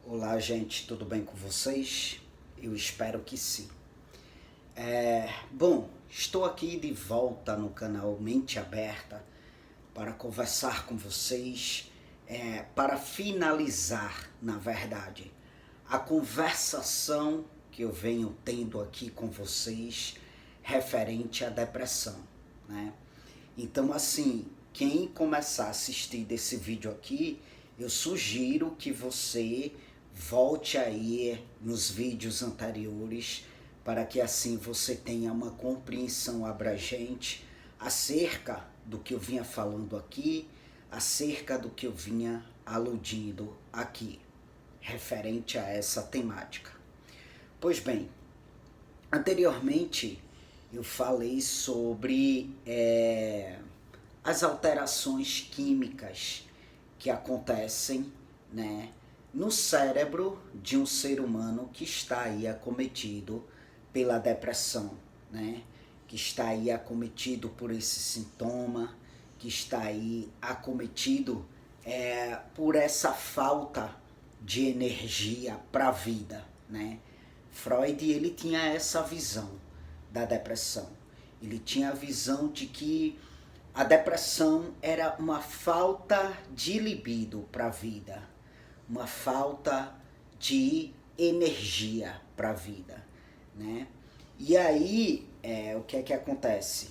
Olá, gente, tudo bem com vocês? Eu espero que sim. Estou aqui de volta no canal Mente Aberta para conversar com vocês, para finalizar, na verdade, a conversação que eu venho tendo aqui com vocês referente à depressão, né? Então, assim, quem começar a assistir desse vídeo aqui, eu sugiro que você volte aí nos vídeos anteriores para que assim você tenha uma compreensão abrangente acerca do que eu vinha falando aqui, acerca do que eu vinha aludindo aqui, referente a essa temática. Pois bem, anteriormente eu falei sobre as alterações químicas que acontecem, né, no cérebro de um ser humano que está aí acometido pela depressão, né, que está aí acometido por esse sintoma, que está aí acometido por essa falta de energia para a vida, né? Freud, ele tinha essa visão da depressão. Ele tinha a visão de que a depressão era uma falta de libido para a vida, uma falta de energia para a vida, né? E aí, o que é que acontece?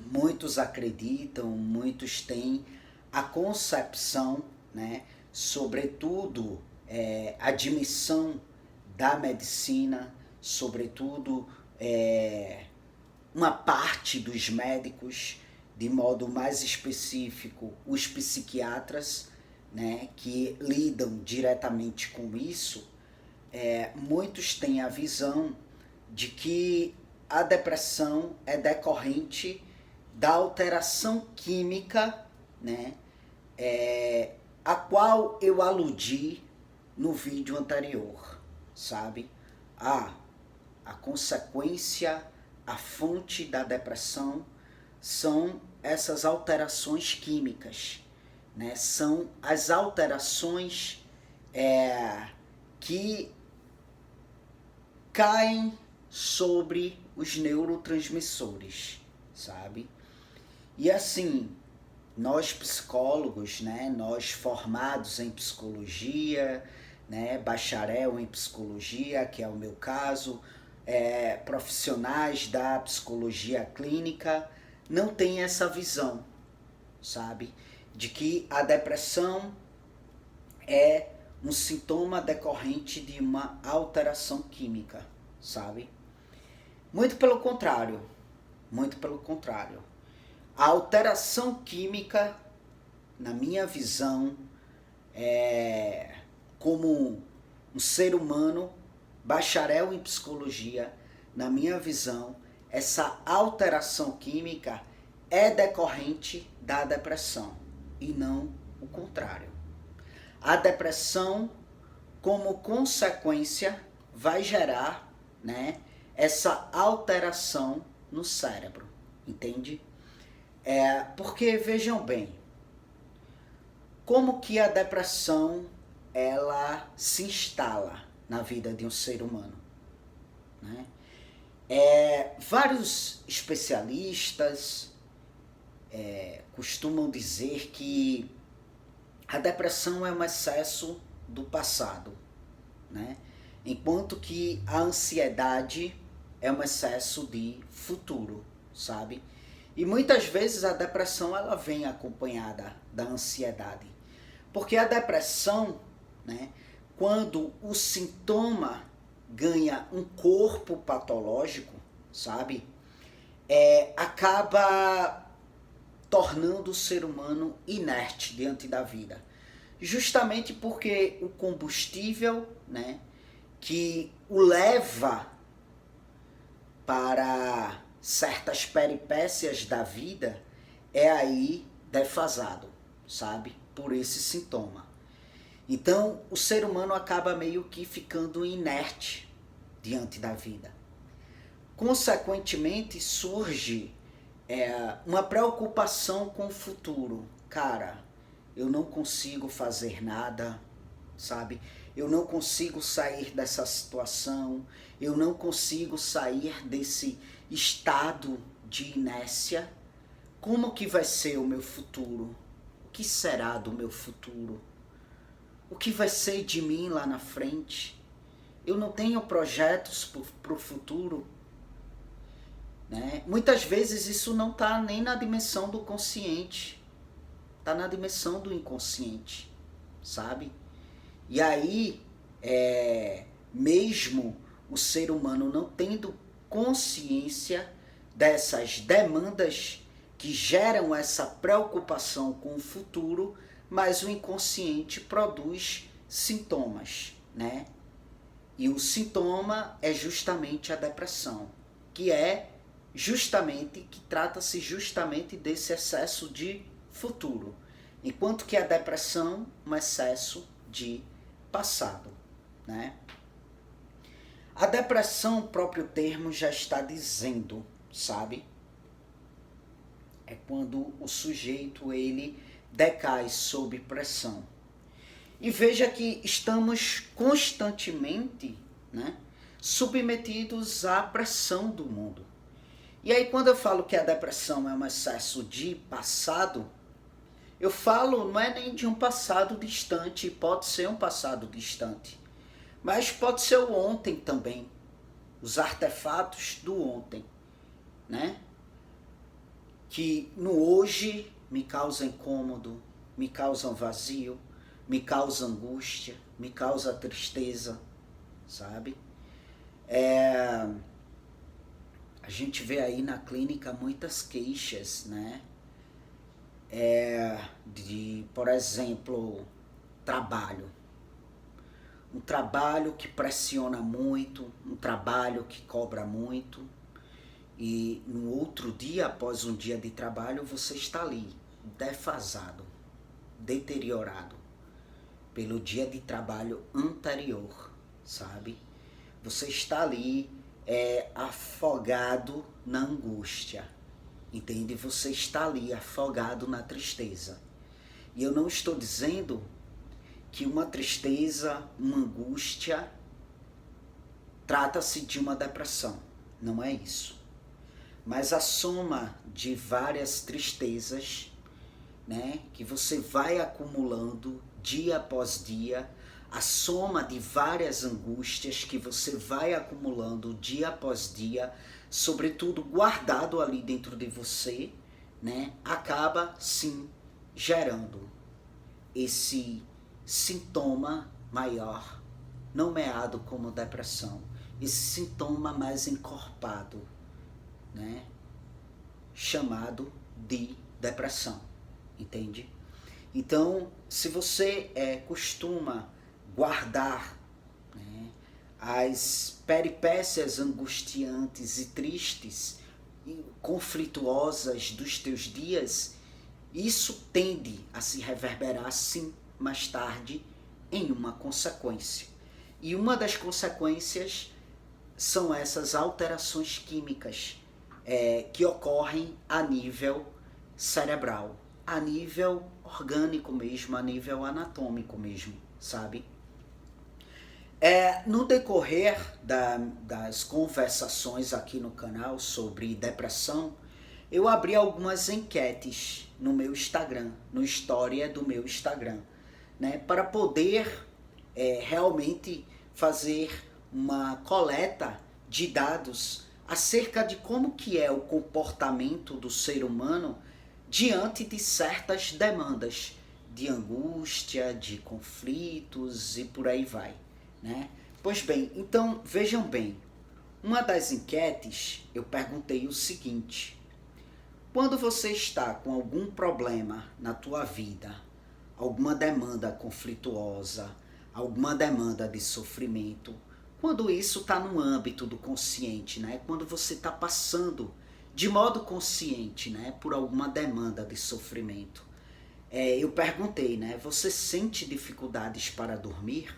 Muitos acreditam, muitos têm a concepção, né, sobretudo a admissão da medicina, sobretudo uma parte dos médicos, de modo mais específico, os psiquiatras, né, que lidam diretamente com isso, muitos têm a visão de que a depressão é decorrente da alteração química, né, a qual eu aludi no vídeo anterior, sabe? A consequência, a fonte da depressão são essas alterações químicas, né? São as alterações que caem sobre os neurotransmissores, sabe? E assim, nós psicólogos, né, nós formados em psicologia, né, bacharel em psicologia, que é o meu caso, profissionais da psicologia clínica, não tem essa visão, sabe? De que a depressão é um sintoma decorrente de uma alteração química, sabe? Muito pelo contrário, muito pelo contrário. A alteração química, na minha visão, como um ser humano, bacharel em psicologia, na minha visão, essa alteração química é decorrente da depressão e não o contrário. A depressão, como consequência, vai gerar, né, essa alteração no cérebro, entende? Porque, vejam bem, como que a depressão ela se instala na vida de um ser humano, né? Vários especialistas costumam dizer que a depressão é um excesso do passado, né? Enquanto que a ansiedade é um excesso de futuro, sabe? E muitas vezes a depressão ela vem acompanhada da ansiedade. Porque a depressão, né, quando o sintoma ganha um corpo patológico, sabe? Acaba tornando o ser humano inerte diante da vida. Justamente porque o combustível, né, que o leva para certas peripécias da vida é aí defasado, sabe? Por esse sintoma. Então, o ser humano acaba meio que ficando inerte diante da vida. Consequentemente, surge uma preocupação com o futuro. Cara, eu não consigo fazer nada, sabe? Eu não consigo sair dessa situação, eu não consigo sair desse estado de inércia. Como que vai ser o meu futuro? O que será do meu futuro? O que vai ser de mim lá na frente? Eu não tenho projetos para o futuro, né? Muitas vezes isso não está nem na dimensão do consciente, está na dimensão do inconsciente, sabe? E aí, mesmo o ser humano não tendo consciência dessas demandas que geram essa preocupação com o futuro, mas o inconsciente produz sintomas, né? E o sintoma é justamente a depressão, que trata-se justamente desse excesso de futuro, enquanto que a depressão é um excesso de passado, né? A depressão, o próprio termo já está dizendo, sabe? É quando o sujeito ele decai sob pressão. E veja que estamos constantemente, né, submetidos à pressão do mundo. E aí quando eu falo que a depressão é um excesso de passado, eu falo não é nem de um passado distante, pode ser um passado distante, mas pode ser o ontem também, os artefatos do ontem, né? Que no hoje me causa incômodo, me causam vazio, me causa angústia, me causa tristeza, sabe? A gente vê aí na clínica muitas queixas, né? De, por exemplo, trabalho. Um trabalho que pressiona muito, um trabalho que cobra muito, e no outro dia, após um dia de trabalho, você está ali, defasado, deteriorado pelo dia de trabalho anterior, sabe? Você está ali afogado na angústia, entende? Você está ali afogado na tristeza. E eu não estou dizendo que uma tristeza, uma angústia, trata-se de uma depressão. Não é isso. Mas a soma de várias tristezas, né, que você vai acumulando dia após dia, a soma de várias angústias que você vai acumulando dia após dia, sobretudo guardado ali dentro de você, né, acaba sim gerando esse sintoma maior, nomeado como depressão, esse sintoma mais encorpado, né, chamado de depressão, entende? Então, se você costuma guardar, né, as peripécias angustiantes e tristes e conflituosas dos teus dias, isso tende a se reverberar sim mais tarde em uma consequência. E uma das consequências são essas alterações químicas que ocorrem a nível cerebral, a nível orgânico mesmo, a nível anatômico mesmo, sabe? No decorrer das conversações aqui no canal sobre depressão, eu abri algumas enquetes no meu Instagram, no História do meu Instagram, né, para poder realmente fazer uma coleta de dados acerca de como que é o comportamento do ser humano diante de certas demandas de angústia, de conflitos e por aí vai, né? Pois bem, então vejam bem, uma das enquetes eu perguntei o seguinte: quando você está com algum problema na tua vida, alguma demanda conflituosa, alguma demanda de sofrimento, quando isso está no âmbito do consciente, né? Quando você está passando de modo consciente, né, por alguma demanda de sofrimento, eu perguntei, né, você sente dificuldades para dormir?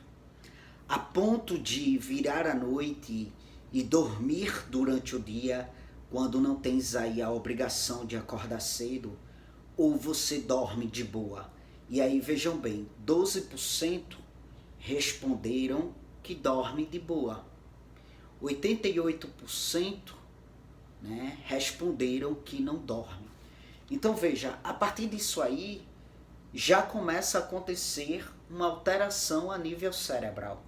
A ponto de virar à noite e dormir durante o dia quando não tens aí a obrigação de acordar cedo? Ou você dorme de boa? E aí vejam bem, 12% responderam que dorme de boa. 88%, né, responderam que não dorme. Então veja, a partir disso aí já começa a acontecer uma alteração a nível cerebral,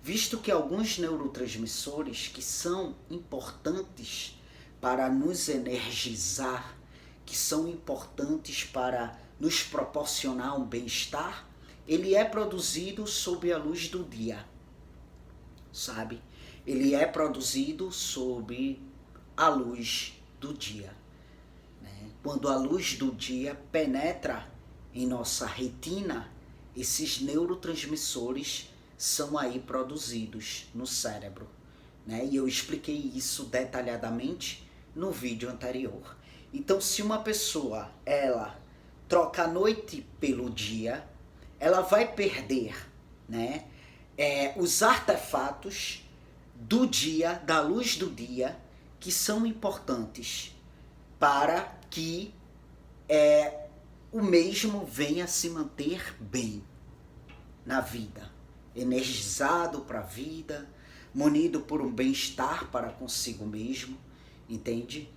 visto que alguns neurotransmissores que são importantes para nos energizar, que são importantes para nos proporcionar um bem-estar, ele é produzido sob a luz do dia, sabe? Ele é produzido sob a luz do dia, né? Quando a luz do dia penetra em nossa retina, esses neurotransmissores são aí produzidos no cérebro, né? E eu expliquei isso detalhadamente no vídeo anterior. Então, se uma pessoa, ela troca a noite pelo dia, ela vai perder, né, os artefatos do dia, da luz do dia, que são importantes para que o mesmo venha a se manter bem na vida, energizado para a vida, munido por um bem-estar para consigo mesmo, entende?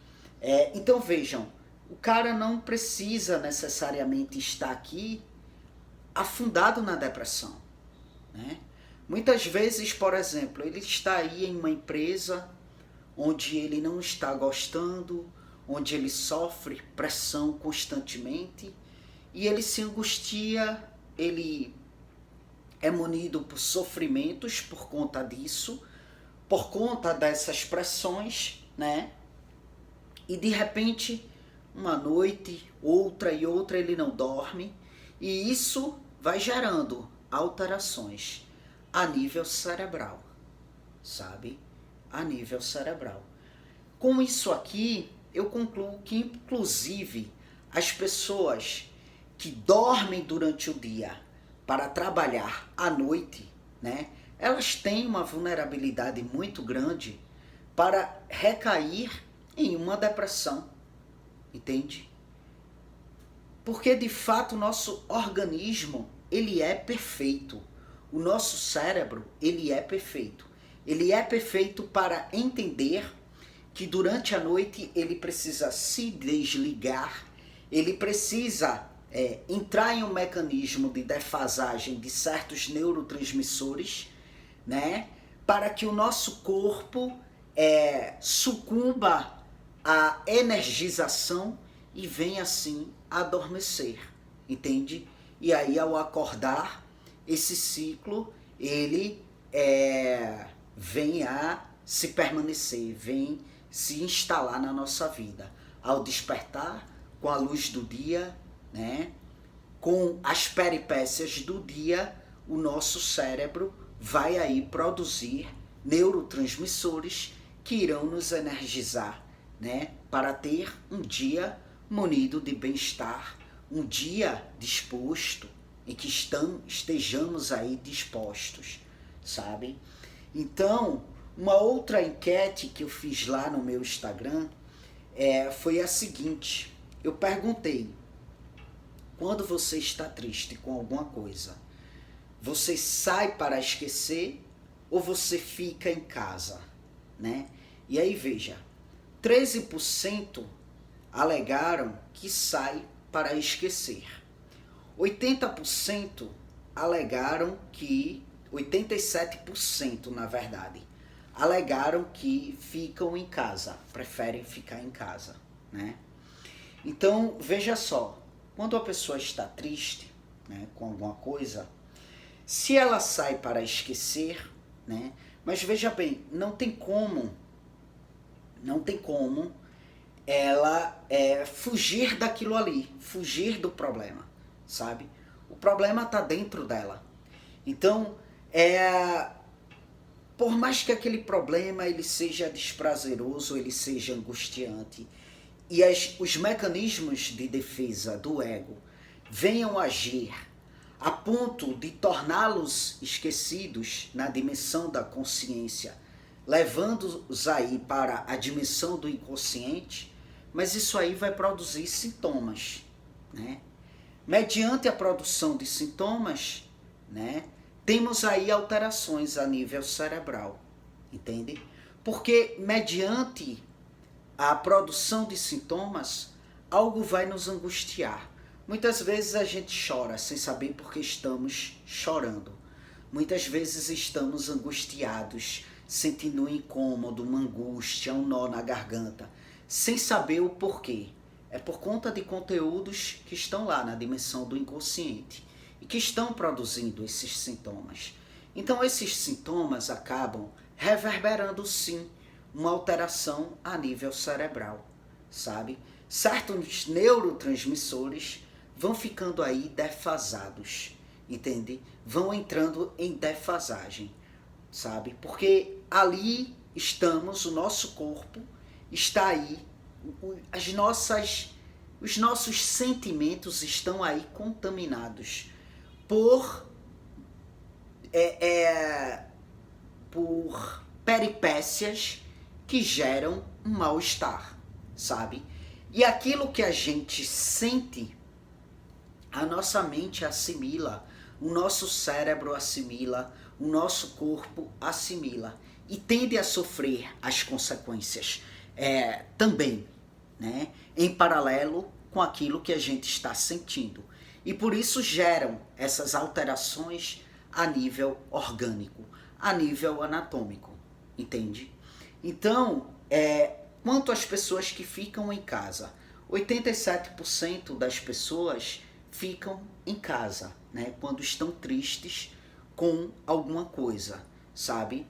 Então vejam, o cara não precisa necessariamente estar aqui afundado na depressão, né? Muitas vezes, por exemplo, ele está aí em uma empresa onde ele não está gostando, onde ele sofre pressão constantemente e ele se angustia, ele é munido por sofrimentos por conta disso, por conta dessas pressões, né? E de repente, uma noite, outra e outra, ele não dorme, e isso vai gerando alterações a nível cerebral, sabe? A nível cerebral. Com isso aqui, eu concluo que, inclusive, as pessoas que dormem durante o dia para trabalhar à noite, né, elas têm uma vulnerabilidade muito grande para recair em uma depressão, entende? Porque, de fato, o nosso organismo, ele é perfeito. O nosso cérebro, ele é perfeito. Ele é perfeito para entender que durante a noite ele precisa se desligar, ele precisa entrar em um mecanismo de defasagem de certos neurotransmissores, né, para que o nosso corpo sucumba à energização e venha assim a adormecer, entende? E aí, ao acordar, esse ciclo ele vem a se permanecer, vem se instalar na nossa vida. Ao despertar, com a luz do dia, né, com as peripécias do dia, o nosso cérebro vai aí produzir neurotransmissores que irão nos energizar, né, para ter um dia munido de bem-estar, um dia disposto, em que estejamos aí dispostos, sabe? Então, uma outra enquete que eu fiz lá no meu Instagram foi a seguinte: eu perguntei, quando você está triste com alguma coisa, você sai para esquecer ou você fica em casa, né? E aí veja, 13% alegaram que sai para esquecer. 80% alegaram que, 87% na verdade, alegaram que ficam em casa, preferem ficar em casa, né? Então, veja só, quando a pessoa está triste, né, com alguma coisa, se ela sai para esquecer, né, mas veja bem, não tem como ela fugir daquilo ali, fugir do problema, sabe? O problema está dentro dela. Então, por mais que aquele problema ele seja desprazeroso, ele seja angustiante, e os mecanismos de defesa do ego venham agir a ponto de torná-los esquecidos na dimensão da consciência, levando-os aí para a dimensão do inconsciente, mas isso aí vai produzir sintomas, né? Mediante a produção de sintomas, né, temos aí alterações a nível cerebral, entende? Porque mediante a produção de sintomas, algo vai nos angustiar. Muitas vezes a gente chora sem saber por que estamos chorando. Muitas vezes estamos angustiados, sentindo um incômodo, uma angústia, um nó na garganta, sem saber o porquê. É por conta de conteúdos que estão lá na dimensão do inconsciente e que estão produzindo esses sintomas. Então esses sintomas acabam reverberando sim uma alteração a nível cerebral, sabe? Certos neurotransmissores vão ficando aí defasados, entende? Vão entrando em defasagem, sabe? Porque ali estamos, o nosso corpo está aí, os nossos sentimentos estão aí contaminados por peripécias que geram um mal-estar, sabe? E aquilo que a gente sente, a nossa mente assimila, o nosso cérebro assimila, o nosso corpo assimila e tende a sofrer as consequências também, né? Em paralelo com aquilo que a gente está sentindo. E por isso geram essas alterações a nível orgânico, a nível anatômico, entende? Então, quanto às pessoas que ficam em casa, 87% das pessoas ficam em casa, né, quando estão tristes com alguma coisa, sabe?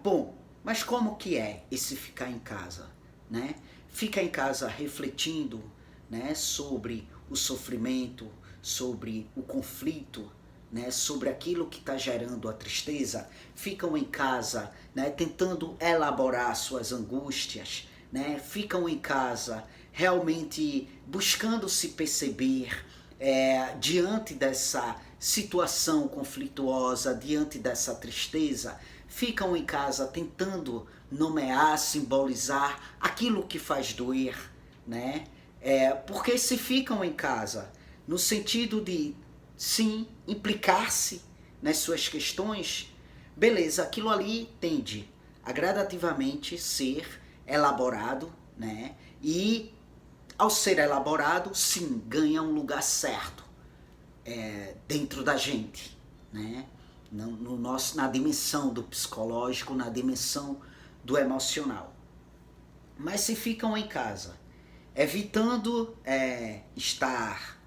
Bom, mas como que é esse ficar em casa, né? Fica em casa refletindo, né, sobre o sofrimento, sobre o conflito, né, sobre aquilo que está gerando a tristeza, ficam em casa, né, tentando elaborar suas angústias, né, ficam em casa realmente buscando se perceber diante dessa situação conflituosa, diante dessa tristeza, ficam em casa tentando nomear, simbolizar aquilo que faz doer, né? Porque se ficam em casa no sentido de, sim, implicar-se nas suas questões, beleza, aquilo ali tende a gradativamente ser elaborado, né? E ao ser elaborado, sim, ganha um lugar certo dentro da gente, né? Na dimensão do psicológico, na dimensão do emocional. Mas se ficam em casa, evitando estar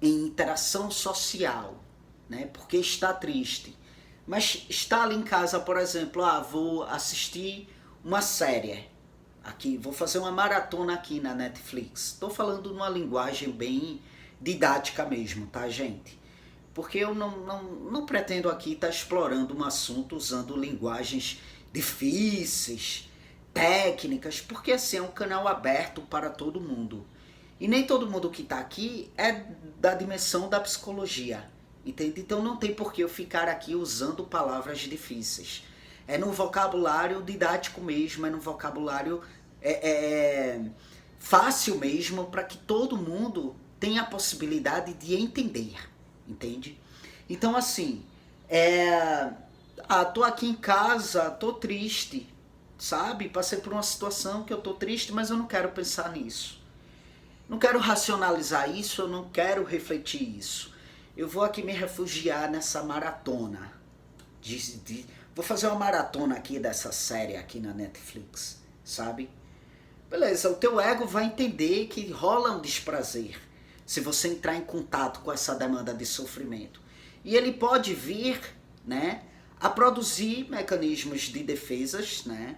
em interação social, né? Porque está triste, mas está ali em casa, por exemplo, vou assistir uma série aqui, vou fazer uma maratona aqui na Netflix. Estou falando numa linguagem bem didática mesmo, tá, gente? Porque eu não pretendo aqui estar explorando um assunto usando linguagens difíceis, técnicas, porque assim é um canal aberto para todo mundo. E nem todo mundo que está aqui é da dimensão da psicologia, entende? Então não tem por que eu ficar aqui usando palavras difíceis. É no vocabulário didático mesmo, é no vocabulário fácil mesmo, para que todo mundo tenha a possibilidade de entender, entende? Então assim, tô aqui em casa, tô triste, sabe? Passei por uma situação que eu tô triste, mas eu não quero pensar nisso. Não quero racionalizar isso, eu não quero refletir isso. Eu vou aqui me refugiar nessa maratona. Vou fazer uma maratona aqui dessa série aqui na Netflix, sabe? Beleza, o teu ego vai entender que rola um desprazer se você entrar em contato com essa demanda de sofrimento. E ele pode vir, né, a produzir mecanismos de defesas, né,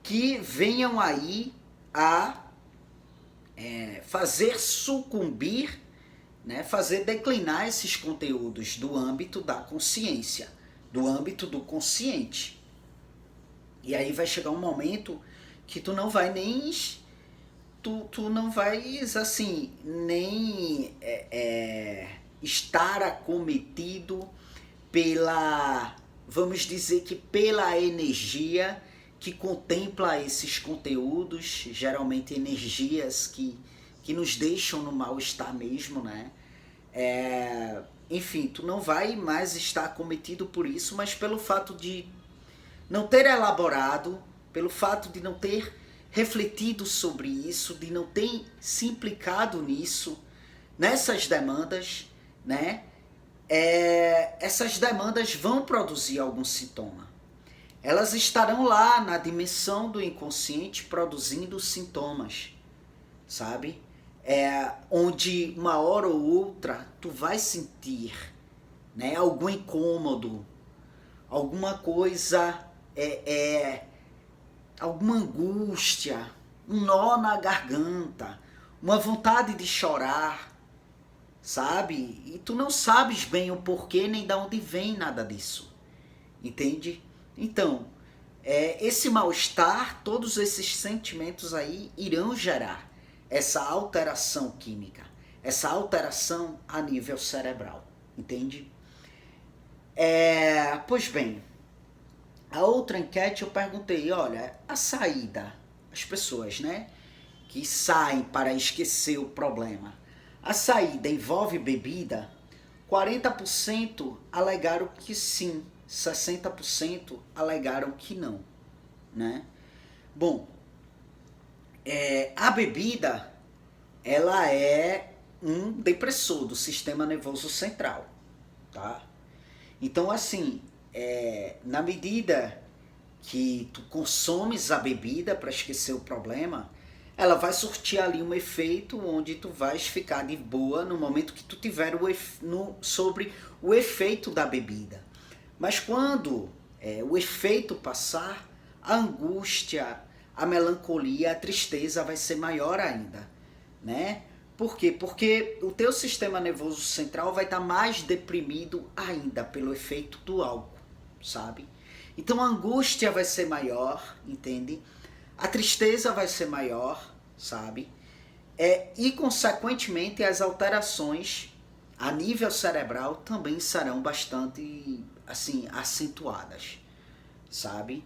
que venham aí a fazer sucumbir, né, fazer declinar esses conteúdos do âmbito da consciência, do âmbito do consciente. E aí vai chegar um momento que tu não vai nem... Tu não vais, assim, nem estar acometido pela, vamos dizer que pela energia que contempla esses conteúdos, geralmente energias que nos deixam no mal-estar mesmo, né? enfim, tu não vai mais estar acometido por isso, mas pelo fato de não ter elaborado, pelo fato de não ter refletido sobre isso, de não ter se implicado nisso, nessas demandas, né? Essas demandas vão produzir algum sintoma. Elas estarão lá na dimensão do inconsciente produzindo sintomas, sabe? Onde uma hora ou outra tu vai sentir, né, algum incômodo, alguma coisa, alguma angústia, um nó na garganta, uma vontade de chorar, sabe? E tu não sabes bem o porquê nem de onde vem nada disso, entende? Então, esse mal-estar, todos esses sentimentos aí irão gerar essa alteração química, essa alteração a nível cerebral, entende? Pois bem, a outra enquete eu perguntei, olha, a saída, as pessoas, né, que saem para esquecer o problema, a saída envolve bebida? 40% alegaram que sim, 60% alegaram que não, né? Bom, a bebida, ela é um depressor do sistema nervoso central, tá? Então, assim, na medida que tu consomes a bebida para esquecer o problema, ela vai surtir ali um efeito onde tu vais ficar de boa no momento que tu tiver sobre o efeito da bebida. Mas quando o efeito passar, a angústia, a melancolia, a tristeza vai ser maior ainda, né? Por quê? Porque o teu sistema nervoso central vai estar mais deprimido ainda pelo efeito do álcool, sabe? Então a angústia vai ser maior, entende? A tristeza vai ser maior, sabe? E consequentemente as alterações a nível cerebral também serão bastante, assim, acentuadas, sabe?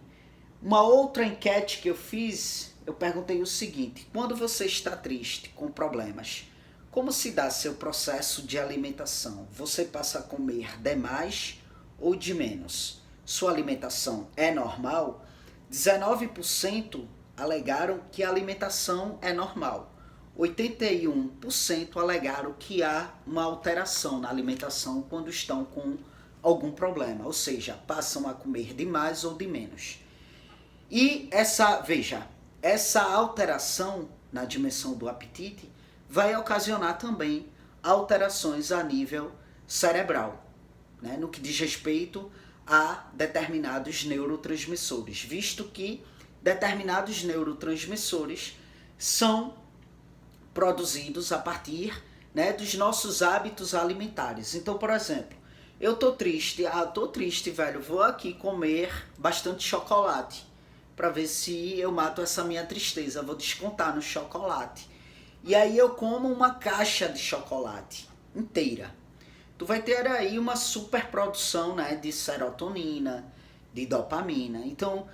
Uma outra enquete que eu fiz, eu perguntei o seguinte: quando você está triste, com problemas, como se dá seu processo de alimentação? Você passa a comer demais ou de menos? Sua alimentação é normal? 19% alegaram que a alimentação é normal. 81% alegaram que há uma alteração na alimentação quando estão com algum problema, ou seja, passam a comer de mais ou de menos. E essa alteração na dimensão do apetite vai ocasionar também alterações a nível cerebral, né, no que diz respeito a determinados neurotransmissores, visto que determinados neurotransmissores são produzidos a partir, né, dos nossos hábitos alimentares. Então, por exemplo, eu tô triste, velho, vou aqui comer bastante chocolate para ver se eu mato essa minha tristeza, vou descontar no chocolate. E aí eu como uma caixa de chocolate inteira. Tu vai ter aí uma superprodução, né, de serotonina, de dopamina. Então,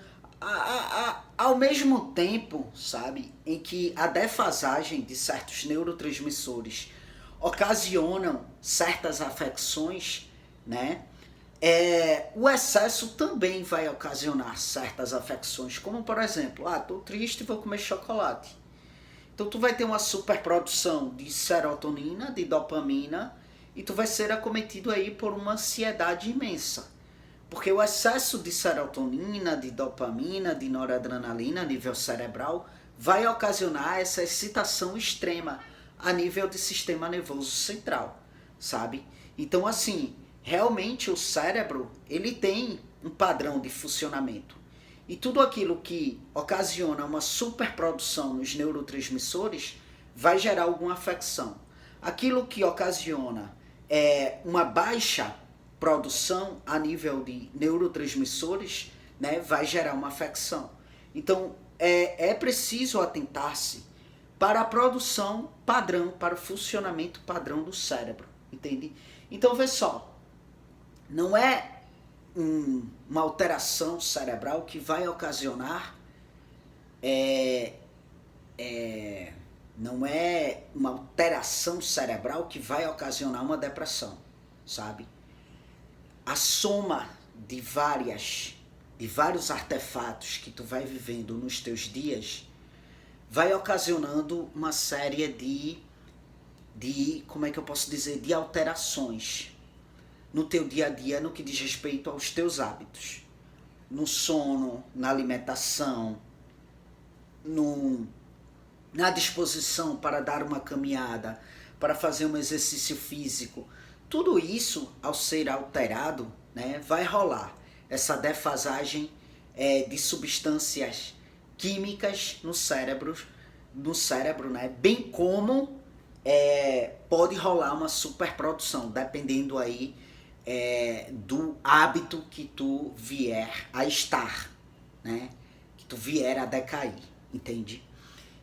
ao mesmo tempo, sabe, em que a defasagem de certos neurotransmissores ocasionam certas afecções, né, o excesso também vai ocasionar certas afecções, como por exemplo, tô triste e vou comer chocolate. Então tu vai ter uma superprodução de serotonina, de dopamina, e tu vai ser acometido aí por uma ansiedade imensa. Porque o excesso de serotonina, de dopamina, de noradrenalina a nível cerebral vai ocasionar essa excitação extrema a nível do sistema nervoso central, sabe? Então, assim, realmente o cérebro, ele tem um padrão de funcionamento. E tudo aquilo que ocasiona uma superprodução nos neurotransmissores vai gerar alguma afecção. Aquilo que ocasiona uma baixa produção a nível de neurotransmissores, né, vai gerar uma afecção. Então, é preciso atentar-se para a produção padrão, para o funcionamento padrão do cérebro, entende? Então, vê só, não é uma alteração cerebral que vai ocasionar, não é uma alteração cerebral que vai ocasionar uma depressão, sabe? A soma de vários artefatos que tu vai vivendo nos teus dias vai ocasionando uma série como é que eu posso dizer, de alterações no teu dia a dia no que diz respeito aos teus hábitos. No sono, na alimentação, na disposição para dar uma caminhada, para fazer um exercício físico. Tudo isso, ao ser alterado, né, vai rolar essa defasagem de substâncias químicas no cérebro, né, bem como pode rolar uma superprodução, dependendo aí do hábito que tu vier a estar, né, que tu vier a decair, entende?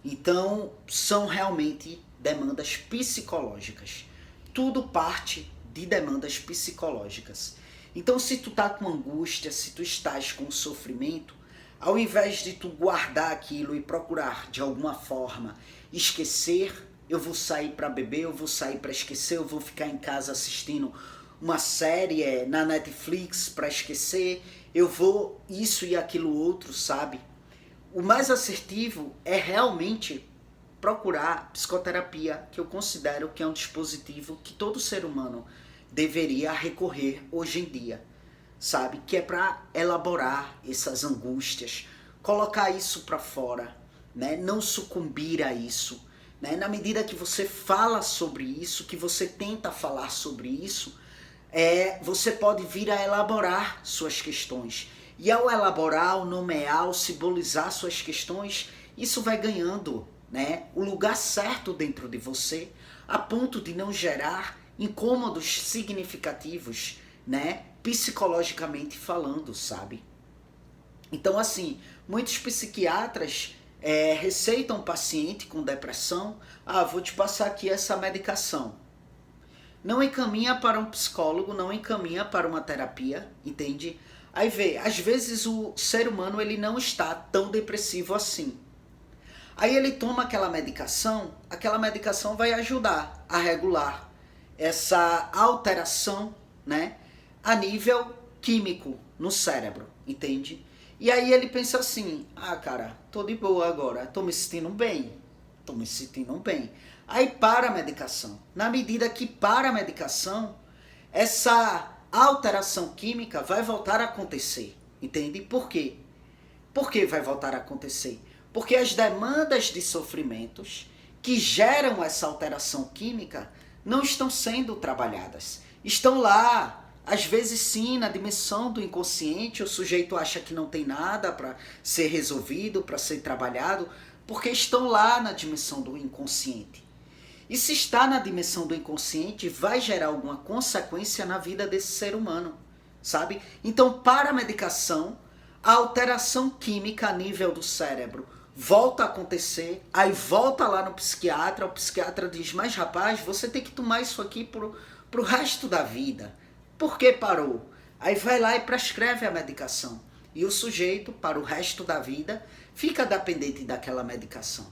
Então, são realmente demandas psicológicas. Tudo parte de demandas psicológicas. Então, se tu tá com angústia, se tu estás com sofrimento, ao invés de tu guardar aquilo e procurar, de alguma forma, esquecer, eu vou sair para beber, eu vou sair para esquecer, eu vou ficar em casa assistindo uma série na Netflix para esquecer, eu vou isso e aquilo outro, sabe? O mais assertivo é realmente procurar psicoterapia, que eu considero que é um dispositivo que todo ser humano deveria recorrer hoje em dia, sabe? Que é para elaborar essas angústias, colocar isso para fora, né? Não sucumbir a isso, né? Na medida que você fala sobre isso, que você tenta falar sobre isso, você pode vir a elaborar suas questões. E ao elaborar, ao nomear, ao simbolizar suas questões, isso vai ganhando, né, o lugar certo dentro de você, a ponto de não gerar incômodos significativos, né, psicologicamente falando, sabe? Então, assim, muitos psiquiatras receitam um paciente com depressão, vou te passar aqui essa medicação. Não encaminha para um psicólogo, não encaminha para uma terapia, entende? Aí vê, às vezes o ser humano ele não está tão depressivo assim. Aí ele toma aquela medicação vai ajudar a regular essa alteração, né, a nível químico no cérebro, entende? E aí ele pensa assim, cara, tô de boa agora, tô me sentindo bem. Aí para a medicação. Na medida que para a medicação, essa alteração química vai voltar a acontecer, entende? Por quê? Por que vai voltar a acontecer? Porque as demandas de sofrimentos que geram essa alteração química não estão sendo trabalhadas. Estão lá, às vezes sim, na dimensão do inconsciente, o sujeito acha que não tem nada para ser resolvido, para ser trabalhado, porque estão lá na dimensão do inconsciente. E se está na dimensão do inconsciente, vai gerar alguma consequência na vida desse ser humano, sabe? Então, para a medicação, a alteração química a nível do cérebro volta a acontecer, aí volta lá no psiquiatra, o psiquiatra diz, mas rapaz, você tem que tomar isso aqui pro resto da vida. Por que parou? Aí vai lá e prescreve a medicação. E o sujeito, para o resto da vida, fica dependente daquela medicação,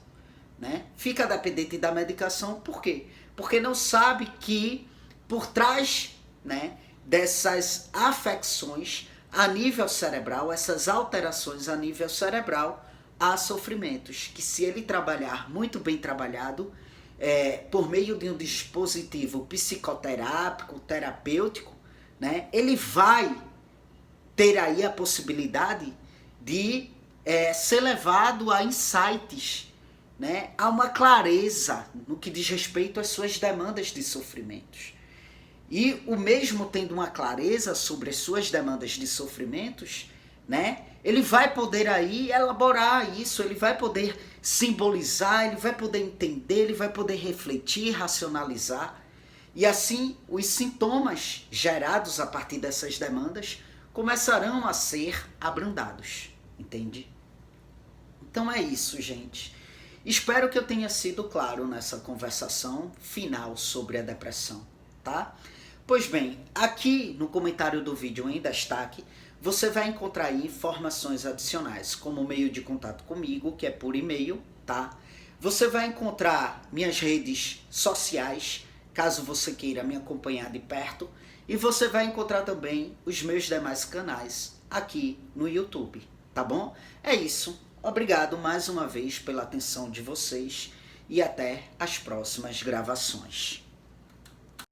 né? Fica dependente da medicação, por quê? Porque não sabe que por trás, né, dessas afecções a nível cerebral, essas alterações a nível cerebral, há sofrimentos que, se ele trabalhar muito bem trabalhado, por meio de um dispositivo psicoterápico, terapêutico, né, ele vai ter aí a possibilidade de ser levado a insights, né, a uma clareza no que diz respeito às suas demandas de sofrimentos. E o mesmo tendo uma clareza sobre as suas demandas de sofrimentos, né, ele vai poder aí elaborar isso, ele vai poder simbolizar, ele vai poder entender, ele vai poder refletir, racionalizar. E assim, os sintomas gerados a partir dessas demandas começarão a ser abrandados, entende? Então é isso, gente. Espero que eu tenha sido claro nessa conversação final sobre a depressão, tá? Pois bem, aqui no comentário do vídeo em destaque, você vai encontrar aí informações adicionais, como o meio de contato comigo, que é por e-mail, tá? Você vai encontrar minhas redes sociais, caso você queira me acompanhar de perto, E você vai encontrar também os meus demais canais aqui no YouTube, tá bom? É isso. Obrigado mais uma vez pela atenção de vocês e até as próximas gravações.